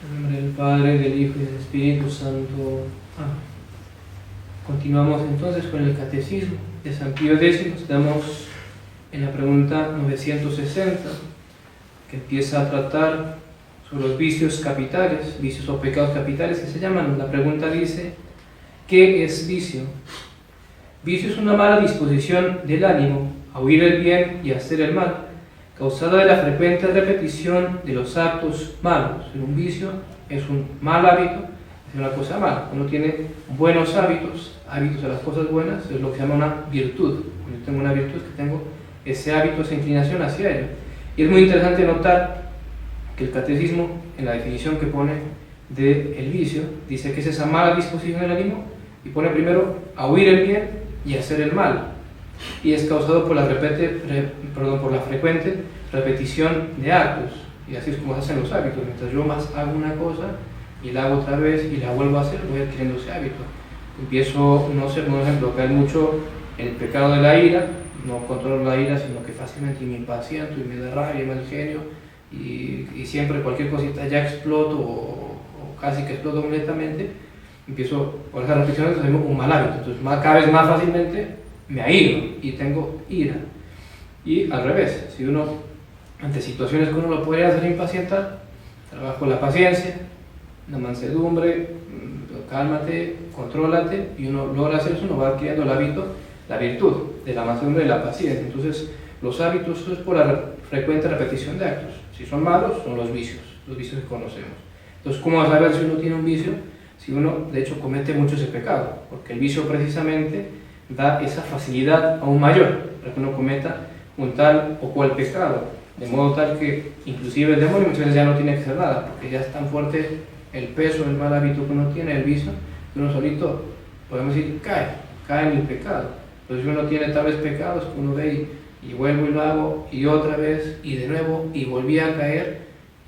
En nombre del Padre, del Hijo y del Espíritu Santo. Amén. Continuamos entonces con el Catecismo de San Pío X. Estamos en la pregunta 960, que empieza a tratar sobre los vicios capitales, vicios o pecados capitales que se llaman. La pregunta dice: ¿qué es vicio? Vicio es una mala disposición del ánimo a huir el bien y a hacer el mal, causada de la frecuente repetición de los actos malos. Un vicio es un mal hábito, es una cosa mala. Uno tiene buenos hábitos, hábitos de las cosas buenas, es lo que se llama una virtud. Cuando yo tengo una virtud es que tengo ese hábito, esa inclinación hacia ello. Y es muy interesante notar que el Catecismo, en la definición que pone del vicio, dice que es esa mala disposición del ánimo y pone primero a huir el bien y a hacer el mal. Y es causado por la frecuente repetición de actos. Y así es como se hacen los hábitos. Mientras yo más hago una cosa y la hago otra vez y la vuelvo a hacer, voy adquiriendo ese hábito. Empiezo, no sé, por ejemplo, caer mucho en el pecado de la ira, no controlo la ira, sino que fácilmente me impaciento y me da rabia, me da genio, y siempre cualquier cosita ya exploto o casi que exploto completamente. Empiezo por esas repeticiones, entonces un mal hábito. Entonces cada vez más fácilmente me airo y tengo ira. Y al revés, si uno, ante situaciones que uno lo podría hacer impacientar, trabajo la paciencia, la mansedumbre, cálmate, contrólate, y uno logra hacer eso, uno va adquiriendo el hábito, la virtud de la mansedumbre y la paciencia. Entonces, los hábitos es por la frecuente repetición de actos. Si son malos, son los vicios que conocemos. Entonces, ¿cómo saber si uno tiene un vicio? Si uno, de hecho, comete mucho ese pecado, porque el vicio precisamente da esa facilidad aún mayor para que uno cometa un tal o cual pecado, de modo tal que inclusive el demonio muchas veces ya no tiene que hacer nada, porque ya es tan fuerte el peso del mal hábito que uno tiene, el vicio, que uno solito, podemos decir, cae en el pecado. Entonces uno tiene tal vez pecados que uno ve y vuelvo y lo hago, y otra vez, y de nuevo, y volví a caer,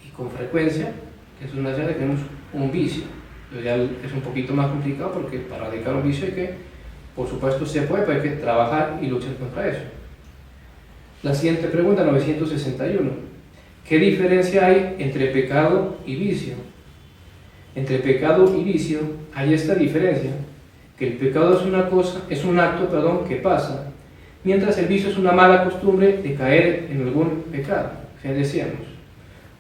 y con frecuencia, que es una señal de que no es un vicio. Entonces ya es un poquito más complicado, porque para erradicar un vicio hay que, por supuesto se puede, pero hay que trabajar y luchar contra eso. La siguiente pregunta, 961. ¿Qué diferencia hay entre pecado y vicio? Entre pecado y vicio hay esta diferencia, que el pecado es un acto que pasa, mientras el vicio es una mala costumbre de caer en algún pecado, ya decíamos.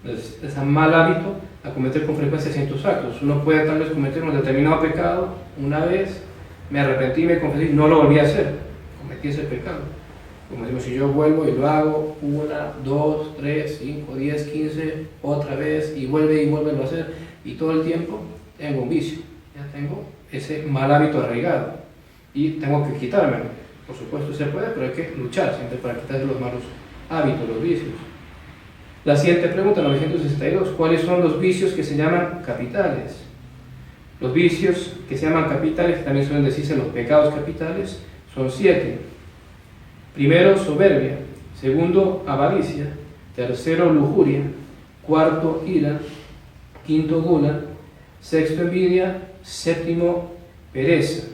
Entonces, es un mal hábito a cometer con frecuencia ciertos actos. Uno puede tal vez cometer un determinado pecado una vez, me arrepentí, me confesé, no lo volví a hacer, cometí ese pecado. Como decimos, si yo vuelvo y lo hago 1, 2, 3, 5, 10, 15, otra vez, y vuelve a hacer, y todo el tiempo tengo un vicio, ya tengo ese mal hábito arraigado, y tengo que quitármelo. Por supuesto se puede, pero hay que luchar siempre para quitarse los malos hábitos, los vicios. La siguiente pregunta, 962. ¿Cuáles son los vicios que se llaman capitales? Los vicios que se llaman capitales, que también suelen decirse los pecados capitales, son 7. Primero, soberbia. Segundo, avaricia. Tercero, lujuria. Cuarto, ira. Quinto, gula. Sexto, envidia. Séptimo, pereza.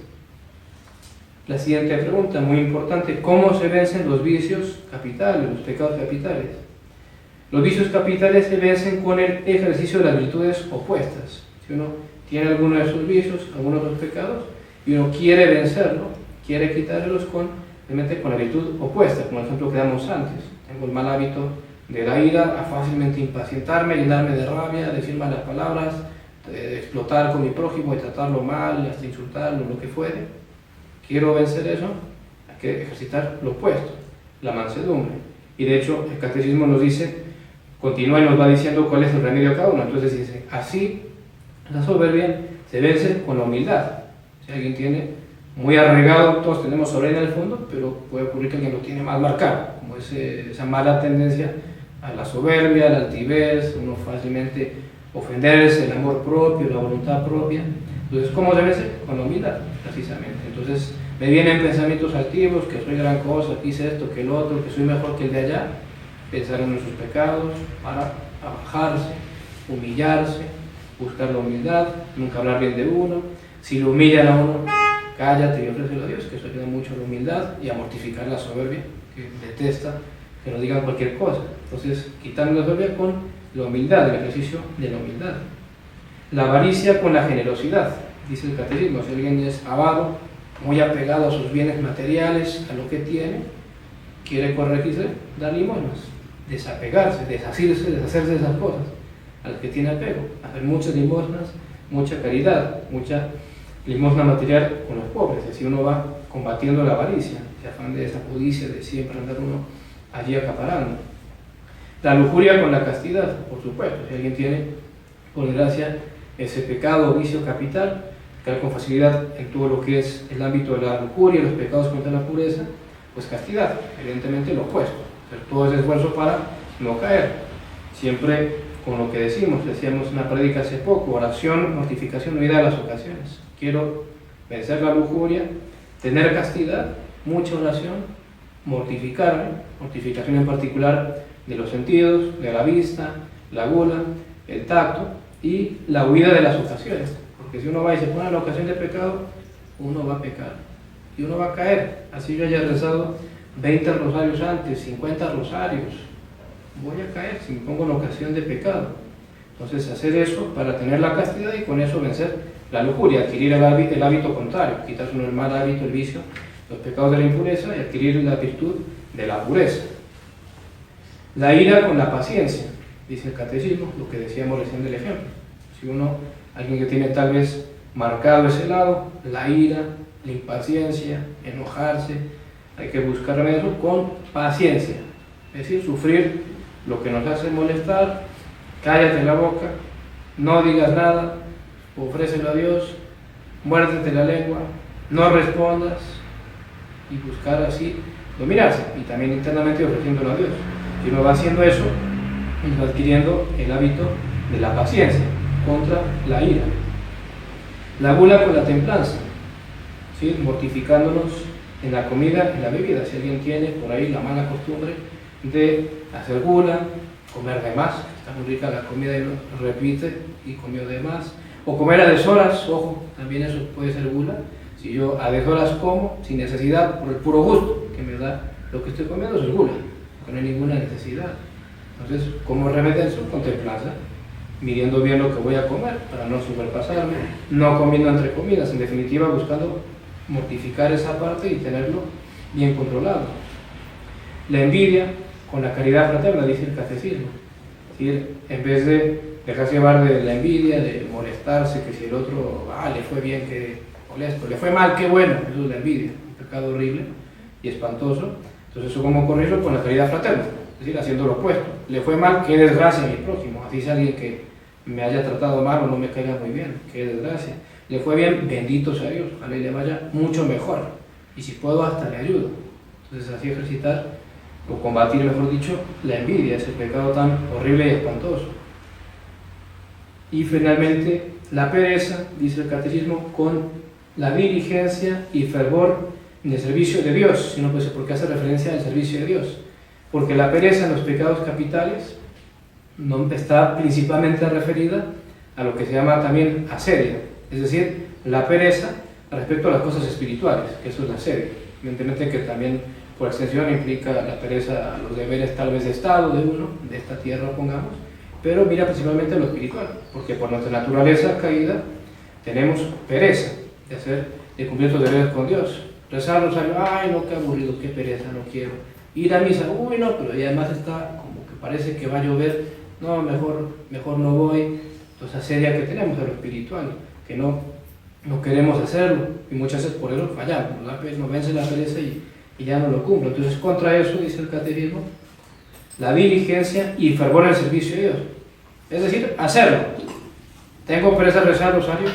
La siguiente pregunta, muy importante: ¿cómo se vencen los vicios capitales, los pecados capitales? Los vicios capitales se vencen con el ejercicio de las virtudes opuestas. Si uno tiene alguno de esos vicios, algunos de los pecados, y uno quiere vencerlo, quiere quitárselos realmente con la virtud opuesta, como el ejemplo que damos antes. Tengo el mal hábito de la ira, a fácilmente impacientarme, llenarme de rabia, decir malas palabras, de explotar con mi prójimo, de tratarlo mal, hasta insultarlo, lo que fuere. Quiero vencer eso, hay que ejercitar lo opuesto, la mansedumbre. Y de hecho el Catecismo nos dice, continúa y nos va diciendo cuál es el remedio a cada uno. Entonces dice, así la soberbia se vence con la humildad. Si alguien tiene muy arraigado, todos tenemos soberbia en el fondo, pero puede ocurrir que alguien lo tiene más marcado, como esa mala tendencia a la soberbia, a la altivez, uno fácilmente ofenderse, el amor propio, la voluntad propia. Entonces, ¿cómo se vence? Con la humildad, precisamente. Entonces, me vienen pensamientos altivos, que soy gran cosa, que hice esto, que el otro, que soy mejor que el de allá. Pensar en nuestros pecados para abajarse, humillarse, buscar la humildad, nunca hablar bien de uno. Si lo humillan a uno, cállate y ofrécelo a Dios, que eso ayuda mucho a la humildad y a mortificar la soberbia, que detesta que nos digan cualquier cosa. Entonces, quitando la soberbia con la humildad, el ejercicio de la humildad. La avaricia con la generosidad, dice el catecismo. Si alguien es avaro, muy apegado a sus bienes materiales, a lo que tiene, quiere corregirse, dar limosnas, desapegarse, deshacerse de esas cosas a las que tiene apego, hacer muchas limosnas, mucha caridad, mucha limosna material con los pobres. Así uno va combatiendo la avaricia, ese afán de esa codicia de siempre andar uno allí acaparando. La lujuria con la castidad, por supuesto. Si alguien tiene, por desgracia, ese pecado o vicio capital, cae con facilidad en todo lo que es el ámbito de la lujuria, los pecados contra la pureza, pues castidad, evidentemente lo opuesto, hacer todo ese esfuerzo para no caer, siempre con lo que decíamos una prédica hace poco, oración, mortificación, huida de las ocasiones. Quiero vencer la lujuria, tener castidad, mucha oración, mortificarme, mortificación en particular de los sentidos, de la vista, la gula, el tacto y la huida de las ocasiones, porque si uno va y se pone a la ocasión de pecado, uno va a pecar y uno va a caer. Así yo haya rezado 20 rosarios antes, 50 rosarios, voy a caer si me pongo en ocasión de pecado. Entonces hacer eso para tener la castidad y con eso vencer la lujuria, adquirir el hábito contrario, quitarse uno el mal hábito, el vicio, los pecados de la impureza y adquirir la virtud de la pureza. La ira con la paciencia, dice el catecismo, lo que decíamos recién del ejemplo. Si alguien que tiene tal vez marcado ese lado, la ira, la impaciencia, enojarse, hay que buscar remedio con paciencia, es decir, sufrir lo que nos hace molestar, cállate la boca, no digas nada, ofrécelo a Dios, muérdete la lengua, no respondas y buscar así dominarse y también internamente ofreciéndolo a Dios. Si uno va haciendo eso, uno va adquiriendo el hábito de la paciencia contra la ira. La gula con la templanza, ¿sí? Mortificándonos en la comida y la bebida. Si alguien tiene por ahí la mala costumbre de hacer gula, comer de más, está muy rica la comida y lo repite y comió de más, o comer a deshoras, ojo, también eso puede ser gula. Si yo a deshoras como sin necesidad, por el puro gusto que me da lo que estoy comiendo, eso es gula, porque no hay ninguna necesidad. Entonces, ¿cómo remedio eso? Con templanza, midiendo bien lo que voy a comer para no superpasarme, no comiendo entre comidas, en definitiva buscando mortificar esa parte y tenerlo bien controlado. La envidia con la caridad fraterna, dice el catecismo. Es decir, en vez de dejarse llevar de la envidia, de molestarse, que si el otro, le fue bien, que molesto, le fue mal, qué bueno, eso es la envidia, un pecado horrible y espantoso. Entonces, ¿eso cómo corregirlo? Con la caridad fraterna, es decir, haciendo lo opuesto. Le fue mal, qué desgracia a mi prójimo, así es alguien que me haya tratado mal o no me caiga muy bien, qué desgracia. Le fue bien, bendito sea Dios, ojalá le vaya mucho mejor, y si puedo hasta le ayudo. Entonces así ejercitar, o combatir mejor dicho, la envidia, ese pecado tan horrible y espantoso. Y finalmente, la pereza, dice el catecismo, con la diligencia y fervor en el servicio de Dios, sino pues porque hace referencia al servicio de Dios, porque la pereza en los pecados capitales no está principalmente referida a lo que se llama también asedia, es decir, la pereza respecto a las cosas espirituales, que eso es la asedia. Evidentemente que también por extensión implica la pereza a los deberes tal vez de Estado de uno, de esta tierra pongamos, pero mira principalmente a lo espiritual, porque por nuestra naturaleza caída tenemos pereza de cumplir los deberes con Dios. Rezar rosario, ay no, qué aburrido, qué pereza, no quiero. Ir a misa, uy no, pero ya además está como que parece que va a llover, no, mejor no voy. Entonces asedia que tenemos a lo espiritual, que no queremos hacerlo, y muchas veces por eso fallamos, nos vence la pereza y ya no lo cumplo. Entonces contra eso, dice el catecismo, la diligencia y fervor en el servicio de Dios, es decir, hacerlo. Tengo pereza de rezar el rosario,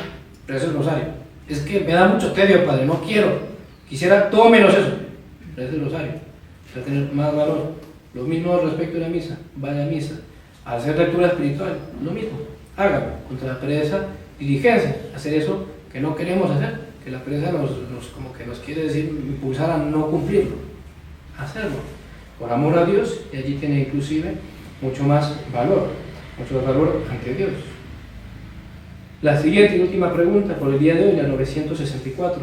rezo el rosario, es que me da mucho tedio, padre, no quiero, quisiera todo menos eso, rezo el rosario, para tener más valor. Lo mismo respecto a la misa, vaya a misa, a hacer lectura espiritual, lo mismo, hágalo, contra la pereza, diligencia, hacer eso que no queremos hacer, que la pereza como que nos quiere decir, impulsar a no cumplirlo, hacerlo, por amor a Dios, y allí tiene inclusive mucho más valor ante Dios. La siguiente y última pregunta por el día de hoy, la 964.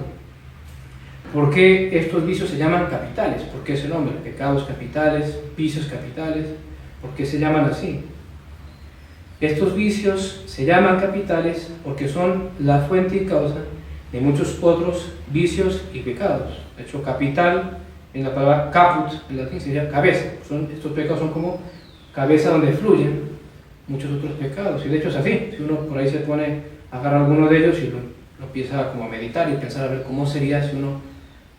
¿Por qué estos vicios se llaman capitales? ¿Por qué ese nombre? Pecados capitales, vicios capitales, ¿por qué se llaman así? Estos vicios se llaman capitales porque son la fuente y causa de muchos otros vicios y pecados. De hecho, capital, en la palabra caput, en latín sería cabeza. Estos pecados son como cabeza donde fluyen muchos otros pecados. Y de hecho es así. Si uno por ahí se pone a agarrar alguno de ellos y lo empieza como a meditar y pensar a ver cómo sería si uno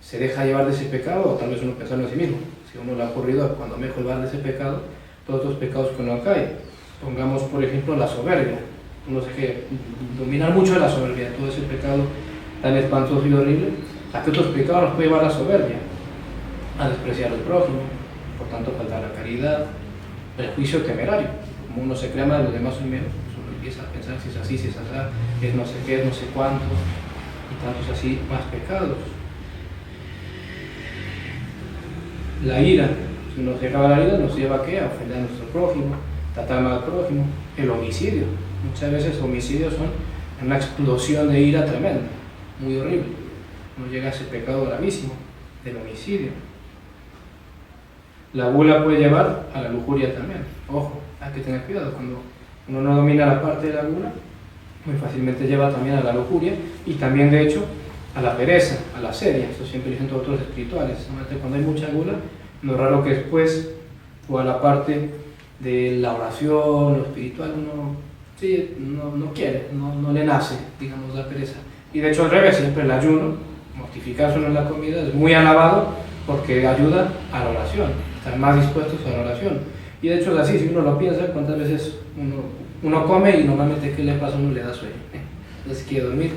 se deja llevar de ese pecado, o tal vez uno pensarlo en sí mismo. Si uno le ha ocurrido cuando me dejo llevar de ese pecado, todos los pecados que uno cae. Pongamos, por ejemplo, la soberbia. Uno se que dominar mucho de la soberbia, todo ese pecado tan espantoso y horrible. ¿A qué otros pecados nos puede llevar la soberbia? A despreciar al prójimo, por tanto faltar a la caridad, el juicio temerario. Como uno se cree más de los demás primeros, uno empieza a pensar si es así, si es así, es no sé qué, es no sé cuánto, y tantos así más pecados. La ira, si uno se acaba la ira, nos lleva a qué? A ofender a nuestro prójimo, tratar mal al prójimo. El homicidio, muchas veces homicidios son una explosión de ira tremenda, muy horrible. Uno llega a ese pecado gravísimo del homicidio. La gula puede llevar a la lujuria también. Ojo, hay que tener cuidado. Cuando uno no domina la parte de la gula, muy fácilmente lleva también a la lujuria y también, de hecho, a la pereza, a la sedia. Esto siempre dicen todos los espirituales. Cuando hay mucha gula, no es raro que después, o a la parte de la oración, lo espiritual, uno sí, no quiere, no le nace, digamos, la pereza. Y de hecho, al revés, siempre el ayuno, mortificarse en la comida, es muy alabado porque ayuda a la oración, estar más dispuestos a la oración. Y de hecho es así, si uno lo piensa, cuántas veces uno come y normalmente ¿qué le pasa? Uno le da sueño, entonces quiere dormir.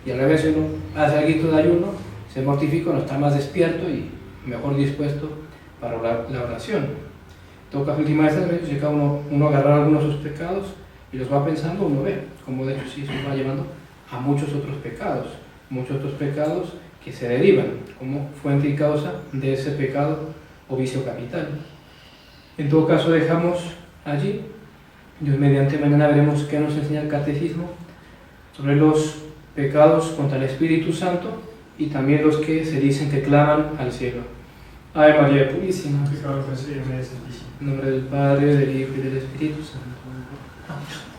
Y al revés, si uno hace algo de ayuno, se mortifica, uno está más despierto y mejor dispuesto para la oración. En todo caso, última vez, si cada uno agarrar algunos de sus pecados y los va pensando, uno ve como de hecho sí se va llevando a muchos otros pecados que se derivan como fuente y causa de ese pecado o vicio capital. En todo caso, dejamos allí. Dios mediante, mañana veremos qué nos enseña el catecismo sobre los pecados contra el Espíritu Santo y también los que se dicen que claman al cielo. Ave María Purísima. En nombre del Padre, del Hijo y del Espíritu Santo. Amén.